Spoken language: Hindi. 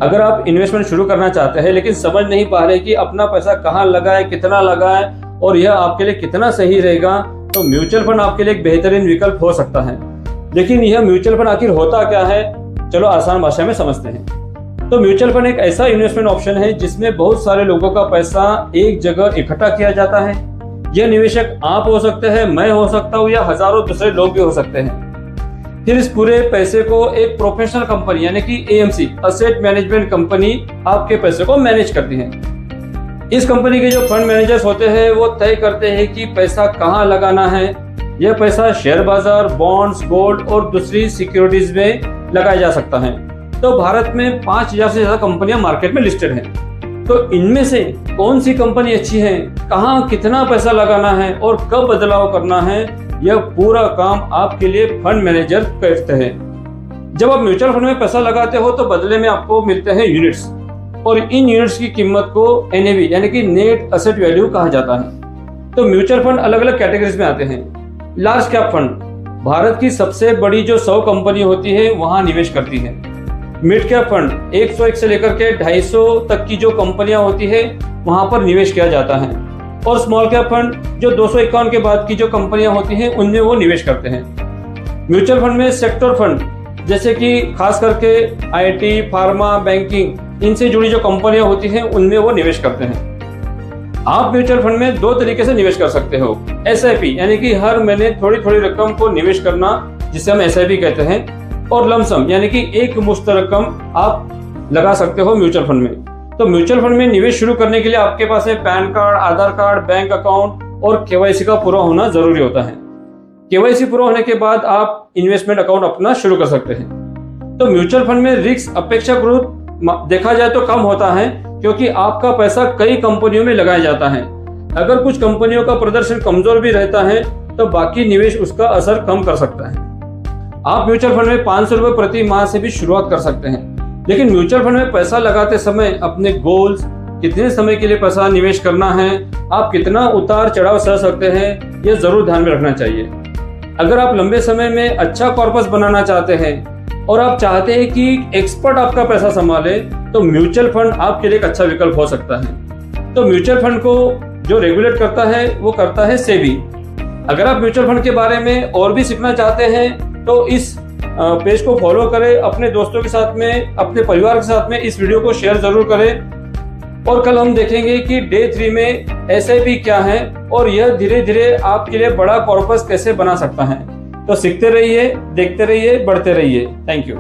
अगर आप इन्वेस्टमेंट शुरू करना चाहते हैं लेकिन समझ नहीं पा रहे कि अपना पैसा कहाँ लगाए, कितना लगाए और यह आपके लिए कितना सही रहेगा, तो म्यूचुअल फंड आपके लिए एक बेहतरीन विकल्प हो सकता है। लेकिन यह म्यूचुअल फंड आखिर होता क्या है, चलो आसान भाषा में समझते हैं। तो म्यूचुअल फंड एक ऐसा इन्वेस्टमेंट ऑप्शन है जिसमें बहुत सारे लोगों का पैसा एक जगह इकट्ठा किया जाता है। यह निवेशक आप हो सकते हैं, मैं हो सकता हूँ या हजारों दूसरे लोग भी हो सकते हैं। फिर इस पूरे पैसे को एक प्रोफेशनल कंपनी यानी कि एएमसी असेट मैनेजमेंट कंपनी आपके पैसे को मैनेज करती है। इस कंपनी के जो फंड मैनेजर्स होते हैं वो तय करते हैं कि पैसा कहाँ लगाना है। यह पैसा शेयर बाजार, बॉन्ड्स, गोल्ड और दूसरी सिक्योरिटीज में लगाया जा सकता है। तो भारत में 5000 से ज्यादा कंपनियां मार्केट में लिस्टेड हैं। तो इनमें से कौन सी कंपनी अच्छी है, कहाँ कितना पैसा लगाना है और कब बदलाव करना है, यह पूरा काम आपके लिए फंड मैनेजर करते हैं। जब आप म्यूचुअल फंड में पैसा लगाते हो तो बदले में आपको मिलते हैं यूनिट्स, और इन यूनिट्स की कीमत को एनएवी यानी कि नेट एसेट वैल्यू कहा जाता है। तो म्यूचुअल फंड अलग अलग कैटेगरीज में आते हैं। लार्ज कैप फंड भारत की सबसे बड़ी जो 100 कंपनी होती है वहां निवेश करती है। मिड कैप फंड 101 से लेकर के 250 तक की जो कंपनियां होती है वहां पर निवेश किया जाता है। और स्मॉल कैप फंड जो 251 के बाद की जो कंपनियां होती हैं उनमें वो निवेश करते हैं। म्यूचुअल फंड में सेक्टर फंड जैसे कि खास करके आईटी, फार्मा, बैंकिंग इनसे जुड़ी जो कंपनियां होती हैं उनमें वो निवेश करते हैं। आप म्यूचुअल फंड में 2 तरीके से निवेश कर सकते हो। एसआईपी यानी कि हर महीने थोड़ी थोड़ी रकम को निवेश करना जिसे हम एसआईपी कहते हैं, और लमसम यानी कि एक मुश्त रकम आप लगा सकते हो म्यूचुअल फंड में। तो म्यूचुअल फंड में निवेश शुरू करने के लिए आपके पास पैन कार्ड, आधार कार्ड, बैंक अकाउंट और केवाईसी का पूरा होना जरूरी होता है। केवाईसी पूरा होने के बाद आप इन्वेस्टमेंट अकाउंट अपना शुरू कर सकते हैं। तो म्यूचुअल फंड में रिस्क अपेक्षाकृत देखा जाए तो कम होता है, क्योंकि आपका पैसा कई कंपनियों में लगाया जाता है। अगर कुछ कंपनियों का प्रदर्शन कमजोर भी रहता है तो बाकी निवेश उसका असर कम कर सकता है। आप म्यूचुअल फंड में 500 रुपए प्रति माह से भी शुरुआत कर सकते हैं। लेकिन म्यूचुअल फंड में पैसा लगाते समय अपने गोल्स, कितने समय के लिए पैसा निवेश करना है, आप कितना उतार चढ़ाव सह सकते हैं, यह जरूर ध्यान में रखना चाहिए। अगर आप लंबे समय में अच्छा कॉर्पस बनाना चाहते हैं और आप चाहते हैं कि एक्सपर्ट आपका पैसा संभाले, तो म्यूचुअल फंड आपके लिए एक अच्छा विकल्प हो सकता है। तो म्यूचुअल फंड को जो रेगुलेट करता है वो करता है सेबी। अगर आप म्यूचुअल फंड के बारे में और भी सीखना चाहते हैं तो इस पेज को फॉलो करें, अपने दोस्तों के साथ में, अपने परिवार के साथ में इस वीडियो को शेयर जरूर करें। और कल हम देखेंगे कि डे 3 में एसआईपी क्या है और यह धीरे धीरे आपके लिए बड़ा कॉर्पस कैसे बना सकता है। तो सीखते रहिए, देखते रहिए, बढ़ते रहिए। Thank you.